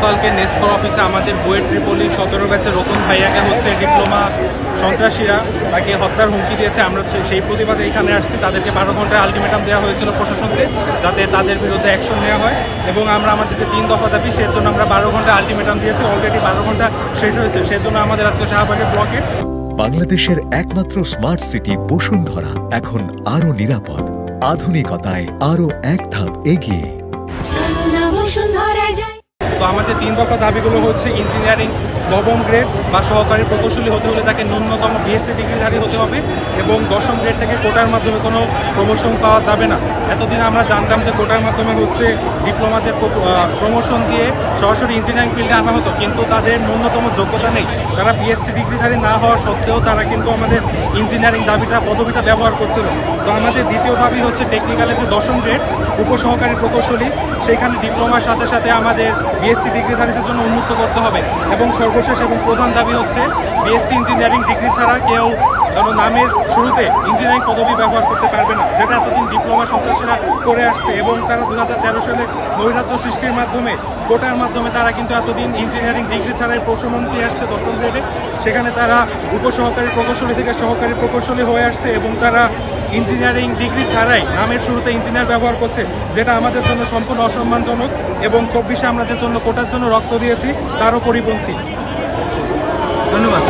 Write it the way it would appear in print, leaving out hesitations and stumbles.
গতকালকে নেসকর অফিসে আমাদের বুয়েট ট্রিপলি 17 ব্যাচের রতন ভাইয়াকে হচ্ছে ডিপ্লোমা সন্ত্রাসীরা তাকে হত্যার হুমকি দিয়েছে। আমরা সেই প্রতিবাদে এখানে আসছি। তাদেরকে 12 ঘন্টার আলটিমেটাম দেওয়া হয়েছিল প্রশাসনকে, যাতে তাদের বিরুদ্ধে অ্যাকশন নেওয়া হয়। এবং আমরা আমাদের যে 3 দফা দাবি, সের জন্য আমরা 12 ঘন্টা আলটিমেটাম দিয়েছি। অলরেডি 12 ঘন্টা শেষ হয়েছে, সেজন্য আমাদের আজকে শাহবাগের ব্লকে। বাংলাদেশের একমাত্র স্মার্ট সিটি বসুন্ধরা এখন আরো নিরাপদ, আধুনিকতায় আরো এক ধাপ এগিয়ে। তো আমাদের 3 দফা দাবিগুলো হচ্ছে, ইঞ্জিনিয়ারিং নবম গ্রেড বা সহকারী প্রকৌশলী হতে হলে তাকে ন্যূনতম বিএসসি ডিগ্রিধারী হতে হবে এবং 10ম গ্রেড থেকে কোটার মাধ্যমে কোনো প্রমোশন পাওয়া যাবে না। এতদিন আমরা জানতাম যে কোটার মাধ্যমে হচ্ছে ডিপ্লোমাদের প্রমোশন দিয়ে সরাসরি ইঞ্জিনিয়ারিং ফিল্ডে আনা হতো, কিন্তু তাদের ন্যূনতম যোগ্যতা নেই। তারা বিএসসি ডিগ্রিধারী না হওয়া সত্ত্বেও তারা কিন্তু আমাদের ইঞ্জিনিয়ারিং পদবিটা ব্যবহার করছিল। তো আমাদের দ্বিতীয় দাবি হচ্ছে টেকনিক্যালের যে 10ম গ্রেড উপসহকারী প্রকৌশলী, সেইখানে ডিপ্লোমার সাথে সাথে আমাদের বিএসসি ডিগ্রিধারীদের জন্য উন্মুক্ত করতে হবে। এবং সর্বশেষ এবং প্রধান দাবি হচ্ছে, বিএসসি ইঞ্জিনিয়ারিং ডিগ্রি ছাড়া কেউ নামের শুরুতে ইঞ্জিনিয়ারিং পদবি ব্যবহার করতে পারবে না, যেটা এতদিন ডিপ্লোমা সন্ত্রাসীরা করে আসছে। এবং তারা 2013 সালে নৈরাজ্য সৃষ্টির মাধ্যমে কোটার মাধ্যমে তারা কিন্তু এতদিন ইঞ্জিনিয়ারিং ডিগ্রি ছাড়াই প্রশমন দিয়ে আসছে 10ম গ্রেডে। সেখানে তারা উপসহকারী প্রকৌশলী থেকে সহকারী প্রকৌশলী হয়ে আসছে এবং তারা ইঞ্জিনিয়ারিং ডিগ্রি ছাড়াই নামের শুরুতে ইঞ্জিনিয়ার ব্যবহার করছে, যেটা আমাদের জন্য সম্পূর্ণ অসম্মানজনক এবং 24-এ আমরা যে জন্য কোটার জন্য রক্ত দিয়েছি তারও পরিপন্থী। ধন্যবাদ।